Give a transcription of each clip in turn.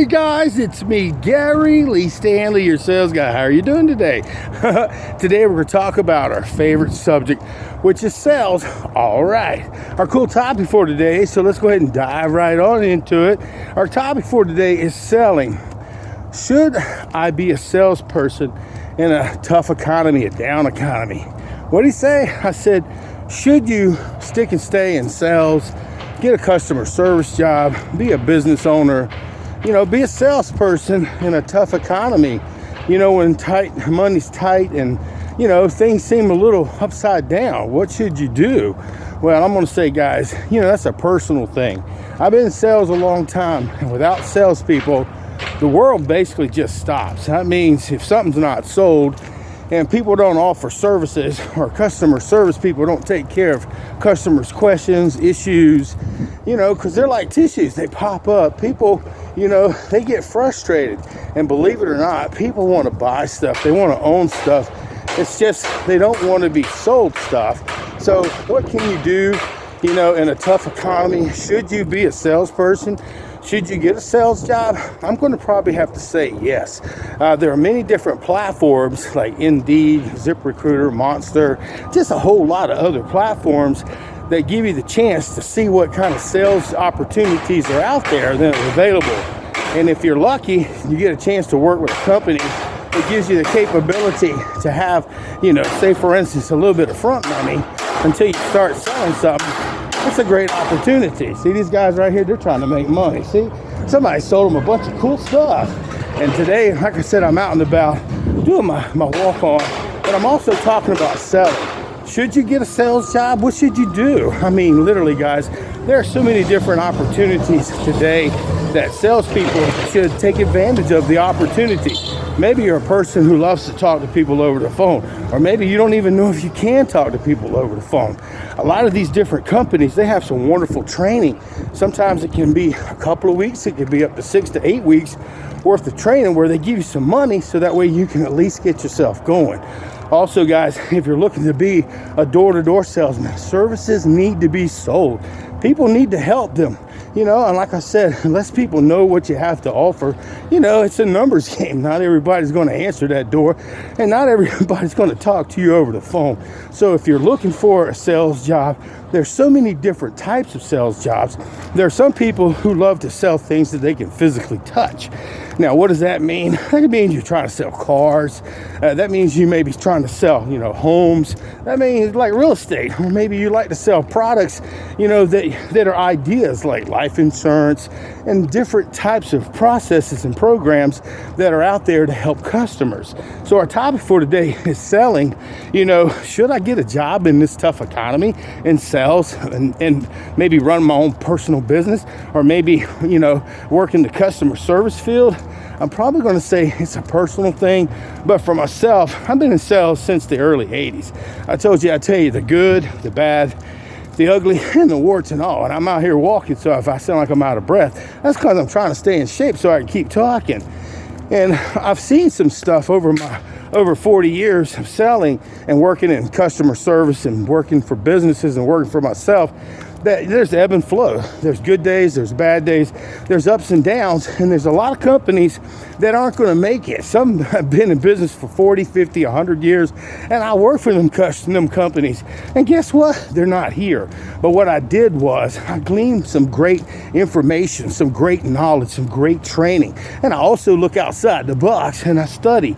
Hey guys, it's me, Gary Lee Stanley, your sales guy. How are you doing today? Today we're going to talk about our favorite subject, which is sales. All right, our cool topic for today, so let's go ahead and dive right on into it. Our topic for today is selling. Should I be a salesperson in a tough economy, a down economy? What did he say? I said, should you stick and stay in sales, get a customer service job, be a business owner, be a salesperson in a tough economy, when money's tight and, things seem a little upside down. What should you do? Well, I'm going to say, guys, that's a personal thing. I've been in sales a long time, and without salespeople, the world basically just stops. That means if something's not sold and people don't offer services, or customer service people don't take care of customers' questions, issues, because they're like tissues. They pop up. People, they get frustrated. And believe it or not, people want to buy stuff. They want to own stuff. It's just they don't want to be sold stuff. So what can you do, in a tough economy? Should you be a salesperson? Should you get a sales job? I'm going to probably have to say yes. There are many different platforms like Indeed, ZipRecruiter, Monster, just a whole lot of other platforms that give you the chance to see what kind of sales opportunities are out there that are available. And if you're lucky, you get a chance to work with a company that gives you the capability to have, say for instance, a little bit of front money until you start selling something. It's a great opportunity. See these guys right here, they're trying to make money. See, somebody sold them a bunch of cool stuff. And today, like I said, I'm out and about doing my walk on, but I'm also talking about selling. Should you get a sales job? What should you do? I mean, literally, guys, there are so many different opportunities today that salespeople should take advantage of the opportunity. Maybe you're a person who loves to talk to people over the phone, or maybe you don't even know if you can talk to people over the phone. A lot of these different companies, they have some wonderful training. Sometimes it can be a couple of weeks, it could be up to 6 to 8 weeks worth of training where they give you some money so that way you can at least get yourself going. Also, guys, if you're looking to be a door-to-door salesman, services need to be sold. People need to help them. And like I said, unless people know what you have to offer, it's a numbers game. Not everybody's going to answer that door, and not everybody's going to talk to you over the phone. So if you're looking for a sales job, there's so many different types of sales jobs. There are some people who love to sell things that they can physically touch. Now, what does that mean? That means you're trying to sell cars. That means you may be trying to sell, homes. That means like real estate. Or maybe you like to sell products, that are ideas like life insurance and different types of processes and programs that are out there to help customers. So our topic for today is selling. Should I get a job in this tough economy in sales and maybe run my own personal business, or maybe, work in the customer service field? I'm probably going to say it's a personal thing, but for myself, I've been in sales since the early 80s. I tell you the good, the bad, the ugly, and the warts and all. And I'm out here walking, so if I sound like I'm out of breath, that's because I'm trying to stay in shape so I can keep talking. And I've seen some stuff over 40 years of selling and working in customer service and working for businesses and working for myself, that there's ebb and flow. There's good days, there's bad days, there's ups and downs, and there's a lot of companies that aren't going to make it. Some have been in business for 40, 50, 100 years, and I work for them companies. And guess what? They're not here. But what I did was I gleaned some great information, some great knowledge, some great training. And I also look outside the box and I study,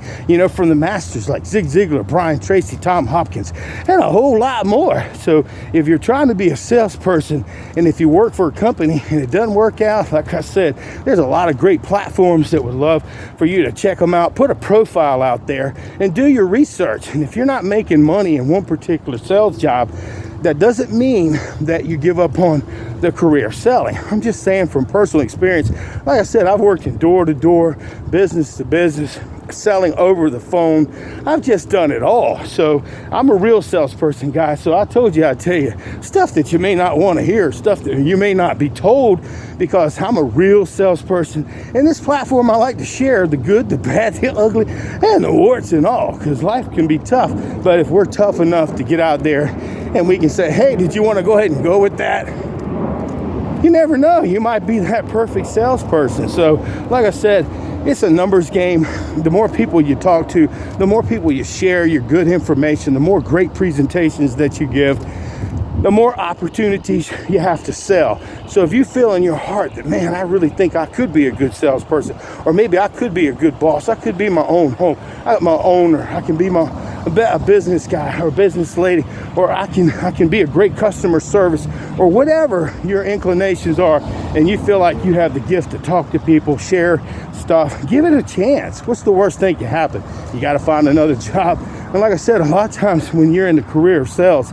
from the masters like Zig Ziglar, Brian Tracy, Tom Hopkins, and a whole lot more. So if you're trying to be a salesperson, and if you work for a company and it doesn't work out, like I said, there's a lot of great platforms that would love for you to check them out. Put a profile out there and do your research. And if you're not making money in one particular sales job, that doesn't mean that you give up on the career selling. I'm just saying from personal experience, like I said, I've worked in door-to-door, business-to-business, selling over the phone. I've just done it all. So I'm a real salesperson, guys. So I'd tell you stuff that you may not want to hear, stuff that you may not be told, because I'm a real salesperson. And this platform, I like to share the good, the bad, the ugly, and the warts and all, because life can be tough. But if we're tough enough to get out there and we can say, hey, did you want to go ahead and go with that? you never know. You might be that perfect salesperson. So, like I said, it's a numbers game. The more people you talk to, the more people you share your good information, the more great presentations that you give, the more opportunities you have to sell. So if you feel in your heart that, man, I really think I could be a good salesperson, or maybe I could be a good boss, I could be my own home, my owner, I can be a business guy or business lady, or I can be a great customer service, or whatever your inclinations are, and you feel like you have the gift to talk to people, share stuff, give it a chance. What's the worst thing can happen? You got to find another job. And like I said, a lot of times when you're in the career of sales,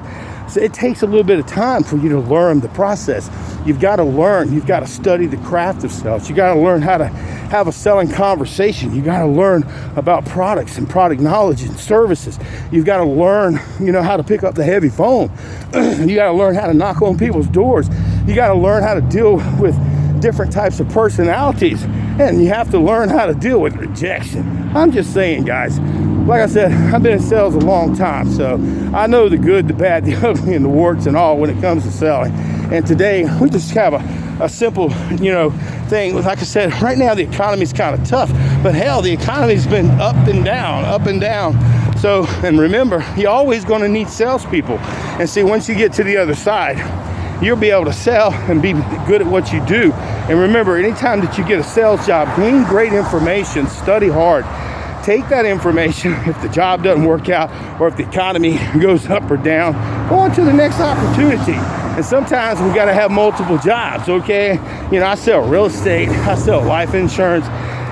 so it takes a little bit of time for you to learn the process. You've got to learn. You've got to study the craft of sales. You got to learn how to have a selling conversation. You got to learn about products and product knowledge and services. You've got to learn, how to pick up the heavy phone. You got to learn how to knock on people's doors. You got to learn how to deal with different types of personalities. And you have to learn how to deal with rejection. I'm just saying, guys. Like I said, I've been in sales a long time, so I know the good, the bad, the ugly, and the warts and all when it comes to selling. And today, we just have a simple, thing. Like I said, right now the economy's kind of tough, but hell, the economy's been up and down, up and down. So, and remember, you're always going to need salespeople. And see, once you get to the other side, you'll be able to sell and be good at what you do. And remember, anytime that you get a sales job, glean great information, study hard. Take that information. If the job doesn't work out, or if the economy goes up or down, go on to the next opportunity. And sometimes we got to have multiple jobs, okay? I sell real estate, I sell life insurance,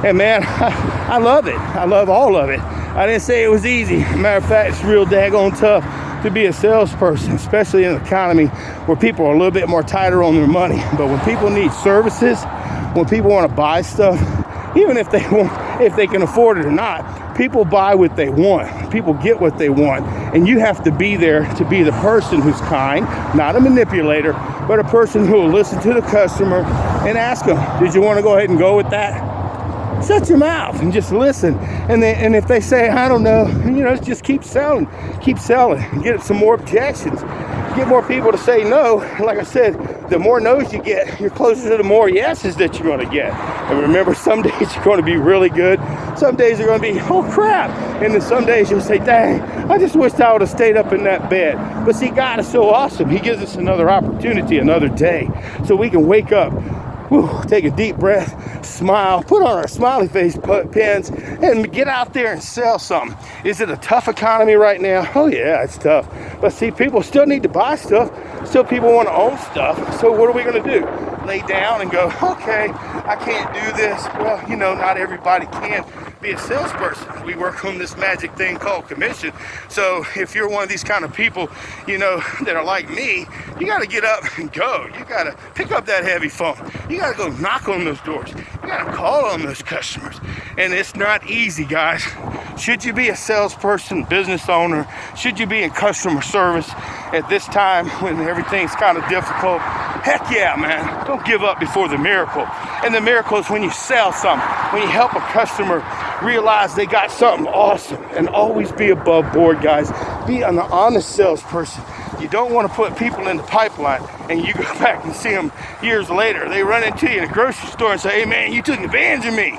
and man, I love it. I love all of it. I didn't say it was easy. Matter of fact, it's real daggone tough to be a salesperson, especially in an economy where people are a little bit more tighter on their money. But when people need services, when people want to buy stuff, even if they can afford it or not, people buy what they want. People get what they want. And you have to be there to be the person who's kind, not a manipulator, but a person who will listen to the customer and ask them, did you want to go ahead and go with that? Shut your mouth and just listen. And if they say, I don't know, just keep selling, and get some more objections. Get more people to say no. Like I said, the more no's you get, you're closer to the more yeses that you're going to get. And remember, some days you're going to be really good. Some days you're going to be, oh crap. And then some days you'll say, dang, I just wish I would have stayed up in that bed. But see, God is so awesome. He gives us another opportunity, another day, so we can wake up, take a deep breath, smile, put on our smiley face pins, and get out there and sell something. Is it a tough economy right now? Oh yeah, it's tough. But see, people still need to buy stuff. Still people want to own stuff. So what are we going to do? Lay down and go, okay, I can't do this. Well, not everybody can be a salesperson. We work on this magic thing called commission. So if you're one of these kind of people, that are like me, you got to get up and go. You got to pick up that heavy phone. You got to go knock on those doors. You got to call on those customers. And it's not easy, guys. Should you be a salesperson, business owner? Should you be in customer service at this time when everything's kind of difficult? Heck yeah, man. Don't give up before the miracle. And the miracle is when you sell something, when you help a customer realize they got something awesome. And always be above board, guys. Be an honest salesperson. You don't want to put people in the pipeline and you go back and see them years later. They run into you in a grocery store and say, hey man, you took advantage of me.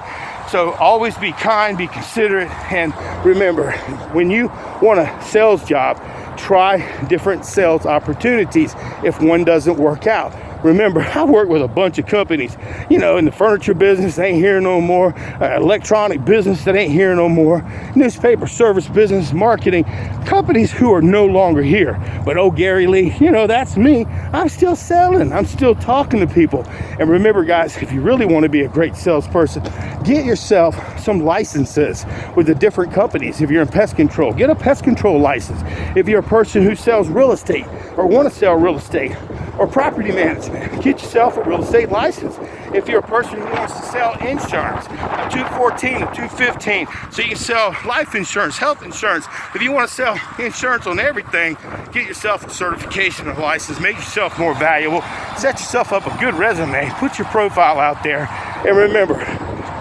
So always be kind, be considerate, and remember, when you want a sales job, try different sales opportunities if one doesn't work out. Remember, I work with a bunch of companies, in the furniture business, ain't here no more, electronic business that ain't here no more, newspaper service business, marketing, companies who are no longer here. But oh, Gary Lee, that's me. I'm still selling. I'm still talking to people. And remember, guys, if you really want to be a great salesperson, get yourself some licenses with the different companies. If you're in pest control, get a pest control license. If you're a person who sells real estate or want to sell real estate or property management, get yourself a real estate license. If you're a person who wants to sell insurance, a 214, a 215, so you can sell life insurance, health insurance. If you want to sell insurance on everything, get yourself a certification or license, make yourself more valuable, set yourself up a good resume, put your profile out there, and remember,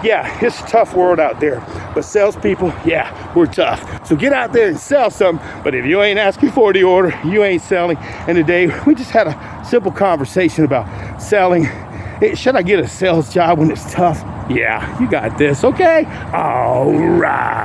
yeah, it's a tough world out there, but salespeople, yeah, we're tough. So get out there and sell something, but if you ain't asking for the order, you ain't selling. And today, we just had a simple conversation about selling. Should I get a sales job when it's tough? Yeah, you got this, okay? All right.